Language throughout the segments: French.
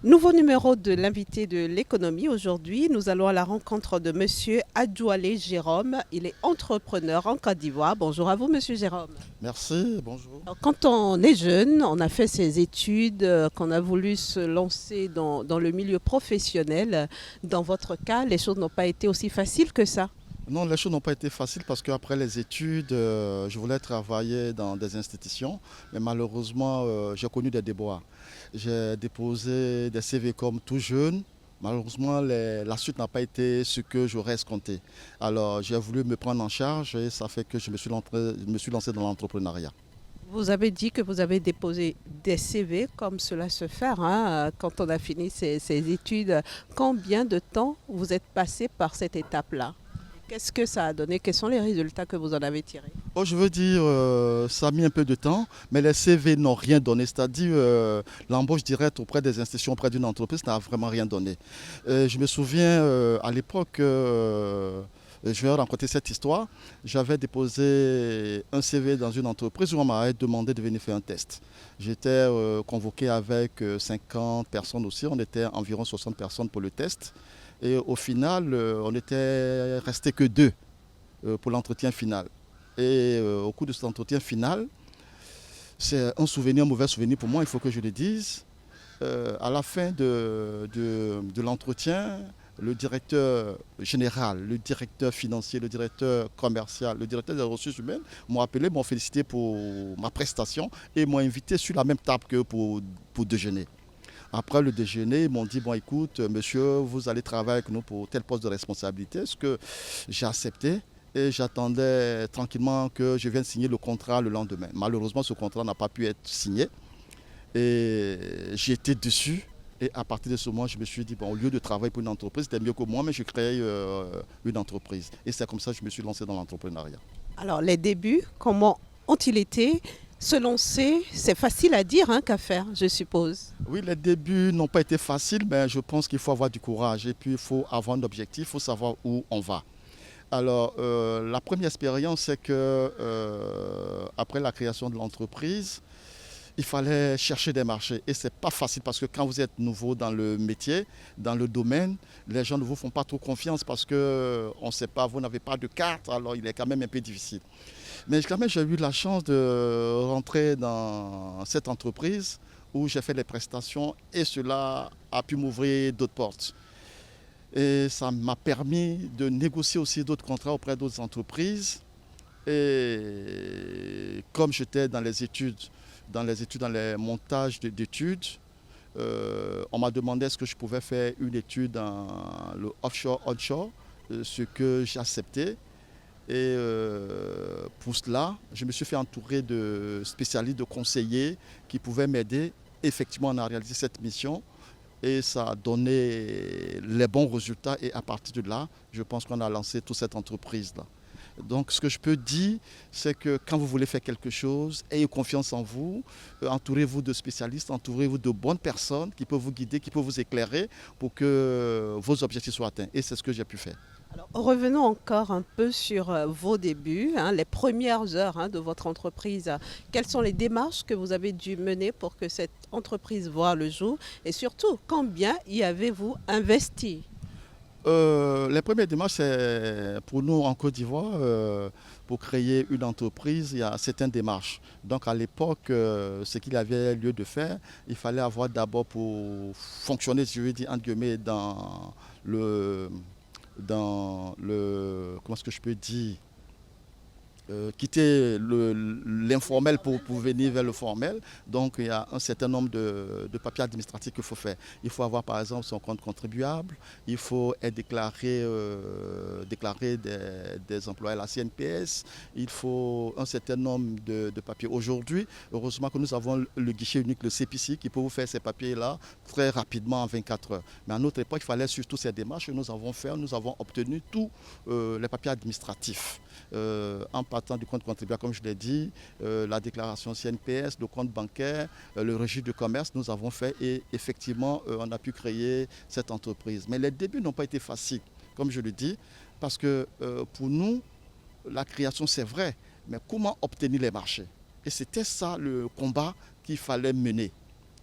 Nouveau numéro de l'invité de l'économie. Aujourd'hui, nous allons à la rencontre de Monsieur Adjoualé Jérôme. Il est entrepreneur en Côte d'Ivoire. Bonjour à vous, Monsieur Jérôme. Merci, bonjour. Alors, quand on est jeune, on a fait ses études, qu'on a voulu se lancer dans le milieu professionnel. Dans votre cas, les choses n'ont pas été aussi faciles que ça. Non, les choses n'ont pas été faciles parce qu'après les études, je voulais travailler dans des institutions, mais malheureusement, j'ai connu des déboires. J'ai déposé des CV comme tout jeune. Malheureusement, la suite n'a pas été ce que j'aurais escompté. Alors, j'ai voulu me prendre en charge et ça fait que je me suis lancé dans l'entrepreneuriat. Vous avez dit que vous avez déposé des CV comme cela se fait hein, quand on a fini ses études. Combien de temps vous êtes passé par cette étape-là? Qu'est-ce que ça a donné? Quels sont les résultats que vous en avez tirés? Oh, je veux dire, ça a mis un peu de temps, mais les CV n'ont rien donné. C'est-à-dire, l'embauche directe auprès des institutions, auprès d'une entreprise, n'a vraiment rien donné. Je me souviens, à l'époque, je vais raconter cette histoire. J'avais déposé un CV dans une entreprise où on m'avait demandé de venir faire un test. J'étais convoqué avec 50 personnes aussi. On était environ 60 personnes pour le test. Et au final, on n'était resté que deux pour l'entretien final. Et au cours de cet entretien final, c'est un mauvais souvenir pour moi, il faut que je le dise. À la fin de l'entretien, le directeur général, le directeur financier, le directeur commercial, le directeur des ressources humaines m'ont appelé, m'ont félicité pour ma prestation et m'ont invité sur la même table que pour déjeuner. Après le déjeuner, ils m'ont dit, bon écoute, monsieur, vous allez travailler avec nous pour tel poste de responsabilité, ce que j'ai accepté. Et j'attendais tranquillement que je vienne signer le contrat le lendemain. Malheureusement, ce contrat n'a pas pu être signé. Et j'ai été dessus. Et à partir de ce moment, je me suis dit, bon, au lieu de travailler pour une entreprise, c'était mieux que moi, mais je créais une entreprise. Et c'est comme ça que je me suis lancé dans l'entrepreneuriat. Alors, les débuts, comment ont-ils été? Se lancer, c'est facile à dire hein, qu'à faire, je suppose. Oui, les débuts n'ont pas été faciles, mais je pense qu'il faut avoir du courage. Et puis, il faut avoir un objectif, il faut savoir où on va. Alors, la première expérience, c'est que après la création de l'entreprise, il fallait chercher des marchés. Et ce n'est pas facile parce que quand vous êtes nouveau dans le métier, dans le domaine, les gens ne vous font pas trop confiance parce qu'on ne sait pas, vous n'avez pas de carte, alors il est quand même un peu difficile. Mais quand même, j'ai eu la chance de rentrer dans cette entreprise où j'ai fait les prestations et cela a pu m'ouvrir d'autres portes. Et ça m'a permis de négocier aussi d'autres contrats auprès d'autres entreprises. Et comme j'étais dans les montages d'études, on m'a demandé est-ce que je pouvais faire une étude dans le offshore-onshore, ce que j'ai accepté. Et pour cela, je me suis fait entourer de spécialistes, de conseillers qui pouvaient m'aider. Effectivement, on a réalisé cette mission et ça a donné les bons résultats. Et à partir de là, je pense qu'on a lancé toute cette entreprise-là. Donc ce que je peux dire, c'est que quand vous voulez faire quelque chose, ayez confiance en vous, entourez-vous de spécialistes, entourez-vous de bonnes personnes qui peuvent vous guider, qui peuvent vous éclairer pour que vos objectifs soient atteints. Et c'est ce que j'ai pu faire. Alors, revenons encore un peu sur vos débuts, hein, les premières heures hein, de votre entreprise. Quelles sont les démarches que vous avez dû mener pour que cette entreprise voie le jour? Et surtout, combien y avez-vous investi? Les premières démarches, c'est pour nous en Côte d'Ivoire, pour créer une entreprise, il y a certaines démarches. Donc à l'époque, ce qu'il avait lieu de faire, il fallait avoir d'abord pour fonctionner, je veux dire, entre guillemets, le, comment est-ce que je peux dire, quitter l'informel pour venir vers le formel. Donc il y a un certain nombre de papiers administratifs qu'il faut faire. Il faut avoir par exemple son compte contribuable, il faut être déclarer des employés à la CNPS, il faut un certain nombre de papiers. Aujourd'hui, heureusement que nous avons le guichet unique, le CPC, qui peut vous faire ces papiers-là très rapidement en 24 heures. Mais à notre époque, il fallait surtout ces démarches que nous avons fait, nous avons obtenu tous les papiers administratifs. En partant du compte contribuable, comme je l'ai dit, la déclaration CNPS, le compte bancaire, le registre de commerce, nous avons fait et effectivement, on a pu créer cette entreprise. Mais les débuts n'ont pas été faciles, comme je le dis, parce que pour nous, la création, c'est vrai, mais comment obtenir les marchés? Et c'était ça le combat qu'il fallait mener.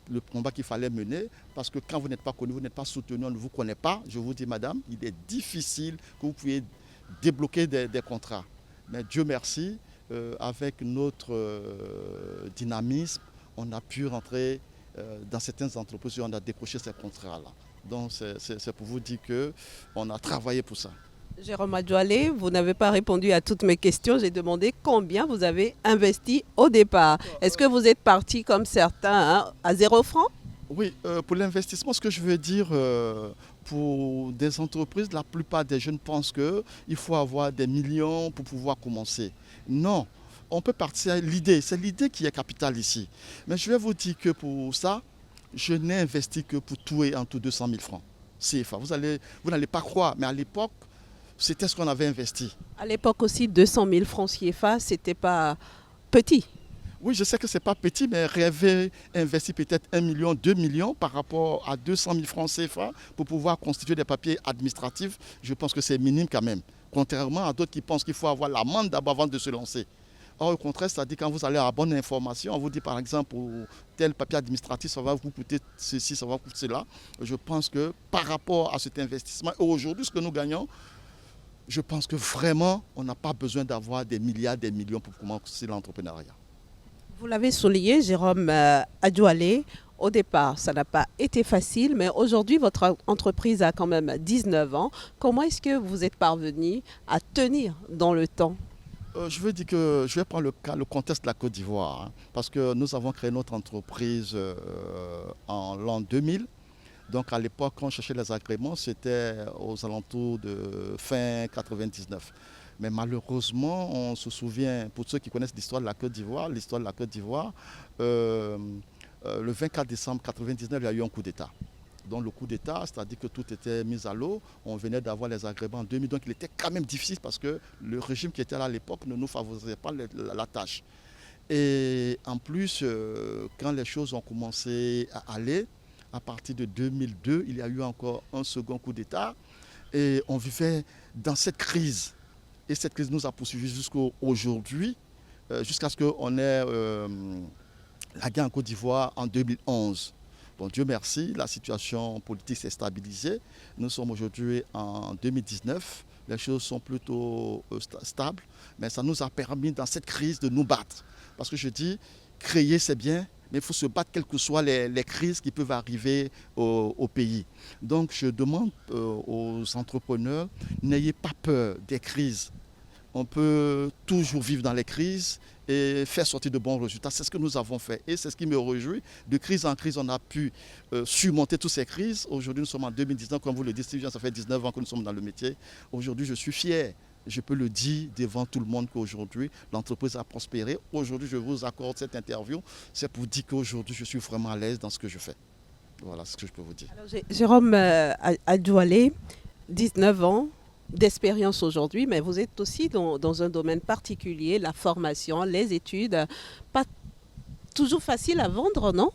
le combat qu'il fallait mener, parce que quand vous n'êtes pas connu, vous n'êtes pas soutenu, on ne vous connaît pas, je vous dis madame, il est difficile que vous puissiez débloquer des contrats. Mais Dieu merci, avec notre dynamisme, on a pu rentrer dans certaines entreprises et on a décroché ces contrats-là. Donc c'est pour vous dire qu'on a travaillé pour ça. Jérôme Adjoualé, vous n'avez pas répondu à toutes mes questions. J'ai demandé combien vous avez investi au départ. Est-ce que vous êtes parti comme certains à 0 francs? Oui, pour l'investissement, ce que je veux dire, pour des entreprises, la plupart des jeunes pensent qu'il faut avoir des millions pour pouvoir commencer. Non, on peut partir à l'idée. C'est l'idée qui est capitale ici. Mais je vais vous dire que pour ça, je n'ai investi que pour tout et en tout 200 000 francs CFA. Vous n'allez pas croire, mais à l'époque, c'était ce qu'on avait investi. À l'époque aussi, 200 000 francs CFA, ce n'était pas petit. Oui, je sais que ce n'est pas petit, mais rêver, investir peut-être 1 million, 2 millions par rapport à 200 000 francs CFA pour pouvoir constituer des papiers administratifs, je pense que c'est minime quand même. Contrairement à d'autres qui pensent qu'il faut avoir l'amende d'abord avant de se lancer. Or, au contraire, c'est-à-dire quand vous allez à la bonne information, on vous dit par exemple, pour tel papier administratif, ça va vous coûter ceci, ça va vous coûter cela. Je pense que par rapport à cet investissement, et aujourd'hui, ce que nous gagnons, je pense que vraiment, on n'a pas besoin d'avoir des milliards, des millions pour commencer l'entrepreneuriat. Vous l'avez souligné, Jérôme Adjoualé. Au départ, ça n'a pas été facile, mais aujourd'hui, votre entreprise a quand même 19 ans. Comment est-ce que vous êtes parvenu à tenir dans le temps? Je veux dire que je vais prendre le contexte de la Côte d'Ivoire, hein, parce que nous avons créé notre entreprise en l'an 2000. Donc à l'époque, quand on cherchait les agréments, c'était aux alentours de fin 99. Mais malheureusement, on se souvient, pour ceux qui connaissent l'histoire de la Côte d'Ivoire, le 24 décembre 1999, il y a eu un coup d'État. Donc le coup d'État, c'est-à-dire que tout était mis à l'eau. On venait d'avoir les agréments en 2000, donc il était quand même difficile parce que le régime qui était là à l'époque ne nous favorisait pas la tâche. Et en plus, quand les choses ont commencé à aller, à partir de 2002, il y a eu encore un second coup d'État et on vivait dans cette crise. Et cette crise nous a poursuivis jusqu'à aujourd'hui, jusqu'à ce qu'on ait la guerre en Côte d'Ivoire en 2011. Bon, Dieu merci, la situation politique s'est stabilisée. Nous sommes aujourd'hui en 2019. Les choses sont plutôt stables, mais ça nous a permis dans cette crise de nous battre. Parce que je dis, créer c'est bien, mais il faut se battre quelles que soient les crises qui peuvent arriver au pays. Donc je demande aux entrepreneurs, n'ayez pas peur des crises. On peut toujours vivre dans les crises et faire sortir de bons résultats. C'est ce que nous avons fait et c'est ce qui me réjouit. De crise en crise, on a pu surmonter toutes ces crises. Aujourd'hui, nous sommes en 2019, comme vous le dites, ça fait 19 ans que nous sommes dans le métier. Aujourd'hui, je suis fier. Je peux le dire devant tout le monde qu'aujourd'hui, l'entreprise a prospéré. Aujourd'hui, je vous accorde cette interview. C'est pour dire qu'aujourd'hui, je suis vraiment à l'aise dans ce que je fais. Voilà ce que je peux vous dire. Alors, Jérôme Adjoualé, 19 ans d'expérience aujourd'hui, mais vous êtes aussi dans un domaine particulier, la formation, les études. Pas toujours facile à vendre, non?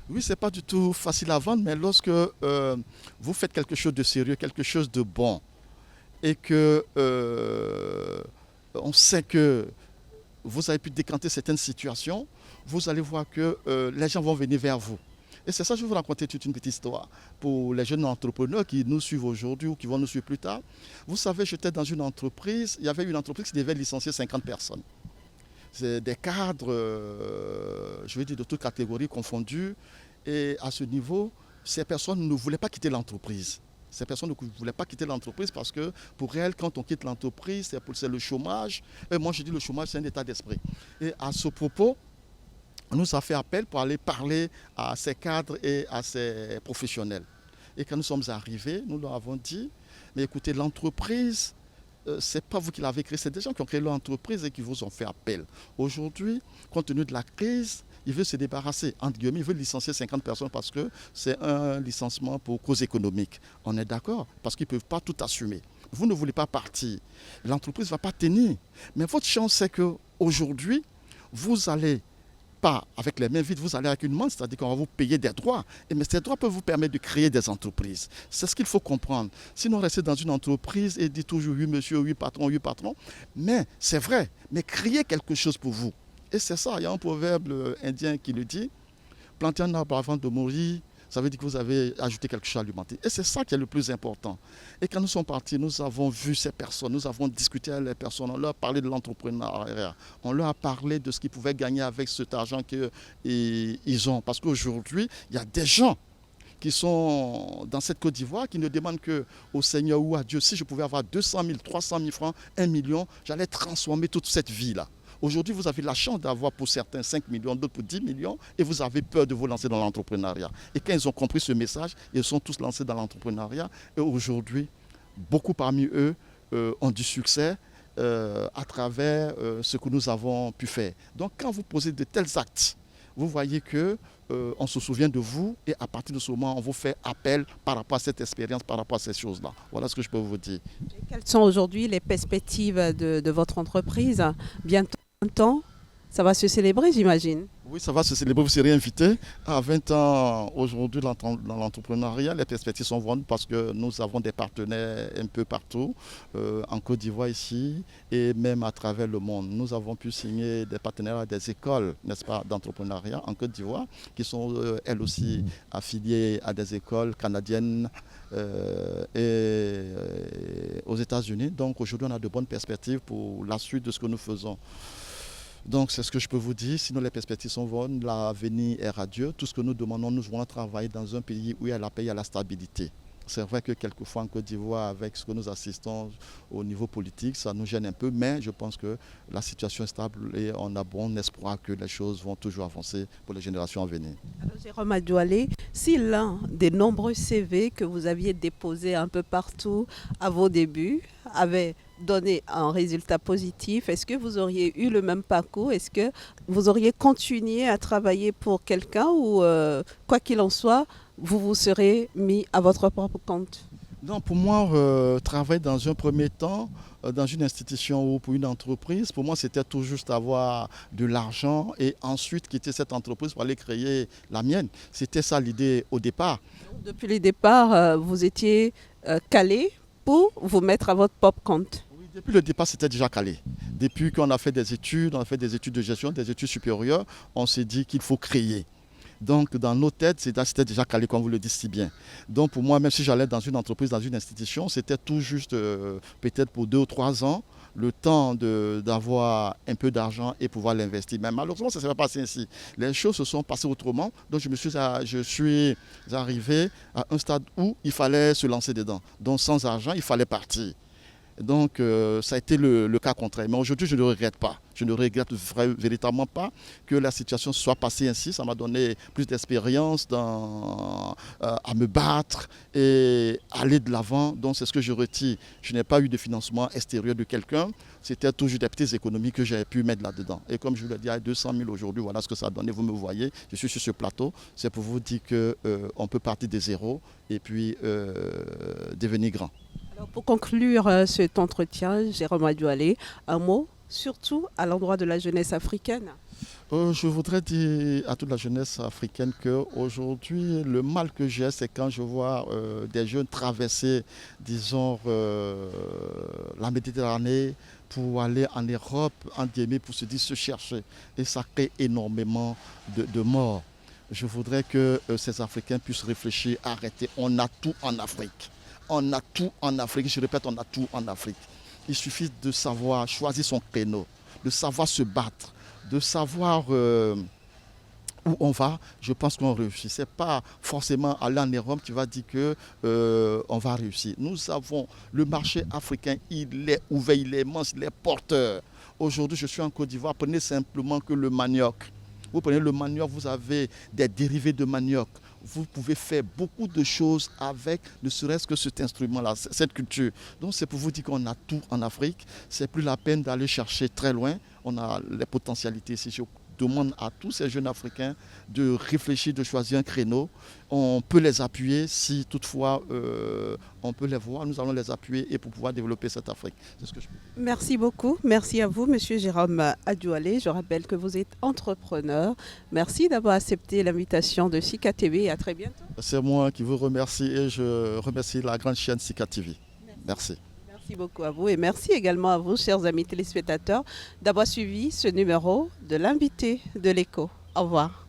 Oui, ce n'est pas du tout facile à vendre, mais lorsque vous faites quelque chose de sérieux, quelque chose de bon, et que on sait que vous avez pu décanter certaines situations, vous allez voir que les gens vont venir vers vous. Et c'est ça, je vais vous raconter toute une petite histoire pour les jeunes entrepreneurs qui nous suivent aujourd'hui ou qui vont nous suivre plus tard. Vous savez, j'étais dans une entreprise, il y avait une entreprise qui devait licencier 50 personnes. C'est des cadres, je vais dire de toutes catégories confondues. Et à ce niveau, ces personnes ne voulaient pas quitter l'entreprise. Ces personnes ne voulaient pas quitter l'entreprise parce que pour elles, quand on quitte l'entreprise, c'est le chômage. Et moi, je dis le chômage, c'est un état d'esprit. Et à ce propos, on nous a fait appel pour aller parler à ces cadres et à ces professionnels. Et quand nous sommes arrivés, nous leur avons dit, mais écoutez, l'entreprise, ce n'est pas vous qui l'avez créée, c'est des gens qui ont créé l'entreprise et qui vous ont fait appel. Aujourd'hui, compte tenu de la crise, ils veulent se débarrasser, entre guillemets, ils veulent licencier 50 personnes parce que c'est un licenciement pour cause économique. On est d'accord, parce qu'ils ne peuvent pas tout assumer. Vous ne voulez pas partir, l'entreprise ne va pas tenir. Mais votre chance, c'est qu'aujourd'hui, vous allez pas avec les mains vides, vous allez avec une main, c'est-à-dire qu'on va vous payer des droits. Mais ces droits peuvent vous permettre de créer des entreprises. C'est ce qu'il faut comprendre. Sinon, rester dans une entreprise et dire toujours oui monsieur, oui patron, mais c'est vrai, mais créer quelque chose pour vous. Et c'est ça, il y a un proverbe indien qui le dit, planter un arbre avant de mourir, ça veut dire que vous avez ajouté quelque chose à l'humanité. Et c'est ça qui est le plus important. Et quand nous sommes partis, nous avons vu ces personnes, nous avons discuté avec les personnes, on leur a parlé de l'entrepreneuriat, on leur a parlé de ce qu'ils pouvaient gagner avec cet argent qu'ils ont. Parce qu'aujourd'hui, il y a des gens qui sont dans cette Côte d'Ivoire, qui ne demandent qu'au Seigneur ou à Dieu, si je pouvais avoir 200 000, 300 000 francs, 1 million, j'allais transformer toute cette vie-là. Aujourd'hui, vous avez la chance d'avoir pour certains 5 millions, d'autres pour 10 millions, et vous avez peur de vous lancer dans l'entrepreneuriat. Et quand ils ont compris ce message, ils sont tous lancés dans l'entrepreneuriat. Et aujourd'hui, beaucoup parmi eux ont du succès à travers ce que nous avons pu faire. Donc quand vous posez de tels actes, vous voyez que on se souvient de vous et à partir de ce moment, on vous fait appel par rapport à cette expérience, par rapport à ces choses-là. Voilà ce que je peux vous dire. Quelles sont aujourd'hui les perspectives de votre entreprise? Bientôt 20 ans, ça va se célébrer, j'imagine. Oui, ça va se célébrer, vous serez invité. À 20 ans, aujourd'hui, dans l'entrepreneuriat, les perspectives sont bonnes parce que nous avons des partenaires un peu partout, en Côte d'Ivoire ici, et même à travers le monde. Nous avons pu signer des partenaires à des écoles, n'est-ce pas, d'entrepreneuriat en Côte d'Ivoire, qui sont elles aussi affiliées à des écoles canadiennes et aux États-Unis. Donc aujourd'hui, on a de bonnes perspectives pour la suite de ce que nous faisons. Donc c'est ce que je peux vous dire, sinon les perspectives sont bonnes, l'avenir est radieux. Tout ce que nous demandons, nous voulons travailler dans un pays où il y a la paix, il y a la stabilité. C'est vrai que quelquefois en Côte d'Ivoire, avec ce que nous assistons au niveau politique, ça nous gêne un peu, mais je pense que la situation est stable et on a bon espoir que les choses vont toujours avancer pour les générations à venir. Alors, Jérôme Adjoualé, si l'un des nombreux CV que vous aviez déposés un peu partout à vos débuts avait donné un résultat positif, est-ce que vous auriez eu le même parcours? Est-ce que vous auriez continué à travailler pour quelqu'un ou quoi qu'il en soit, vous vous serez mis à votre propre compte? Non, pour moi, travailler dans un premier temps, dans une institution ou pour une entreprise, pour moi, c'était tout juste avoir de l'argent et ensuite quitter cette entreprise pour aller créer la mienne. C'était ça l'idée au départ. Depuis le départ, vous étiez calé pour vous mettre à votre propre compte. Oui, depuis le départ, c'était déjà calé. Depuis qu'on a fait des études, on a fait des études de gestion, des études supérieures, on s'est dit qu'il faut créer. Donc dans nos têtes, c'était déjà calé, comme vous le dites si bien. Donc pour moi, même si j'allais dans une entreprise, dans une institution, c'était tout juste peut-être pour 2 ou 3 ans, le temps d'avoir un peu d'argent et pouvoir l'investir. Mais malheureusement, ça ne s'est pas passé ainsi. Les choses se sont passées autrement. Donc je suis arrivé à un stade où il fallait se lancer dedans. Donc sans argent, il fallait partir. Donc ça a été le cas contraire. Mais aujourd'hui, je ne regrette pas. Je ne regrette véritablement pas que la situation soit passée ainsi. Ça m'a donné plus d'expérience à me battre et aller de l'avant. Donc c'est ce que je retire. Je n'ai pas eu de financement extérieur de quelqu'un. C'était toujours des petites économies que j'ai pu mettre là-dedans. Et comme je vous l'ai dit, à 200 000 aujourd'hui, voilà ce que ça a donné. Vous me voyez, je suis sur ce plateau. C'est pour vous dire qu'on peut partir de zéro et puis devenir grand. Alors pour conclure cet entretien, Jérôme Adjoualé, un mot surtout à l'endroit de la jeunesse africaine. Je voudrais dire à toute la jeunesse africaine qu'aujourd'hui, le mal que j'ai, c'est quand je vois des jeunes traverser, disons, la Méditerranée pour aller en Europe, en Guinée, pour se chercher. Et ça crée énormément de morts. Je voudrais que ces Africains puissent réfléchir, arrêter. On a tout en Afrique. On a tout en Afrique. Je répète, on a tout en Afrique. Il suffit de savoir choisir son créneau, de savoir se battre, de savoir où on va. Je pense qu'on réussit. Ce n'est pas forcément aller en Europe qui va dire qu'on va réussir. Nous avons le marché africain, il est ouvert, il est immense, il est porteur. Aujourd'hui, je suis en Côte d'Ivoire. Prenez simplement que le manioc. Vous prenez le manioc, vous avez des dérivés de manioc. Vous pouvez faire beaucoup de choses avec ne serait-ce que cet instrument-là, cette culture. Donc c'est pour vous dire qu'on a tout en Afrique. C'est plus la peine d'aller chercher très loin. On a les potentialités. Si je demande à tous ces jeunes Africains de réfléchir, de choisir un créneau, on peut les appuyer si toutefois on peut les voir. Nous allons les appuyer et pour pouvoir développer cette Afrique. C'est ce que je peux dire. Merci beaucoup. Merci à vous, Monsieur Jérôme Adjoualé. Je rappelle que vous êtes entrepreneur. Merci d'avoir accepté l'invitation de Sika TV et à très bientôt. C'est moi qui vous remercie et je remercie la grande chaîne Sika TV. Merci. Merci beaucoup à vous et merci également à vous, chers amis téléspectateurs, d'avoir suivi ce numéro de l'invité de l'Écho. Au revoir.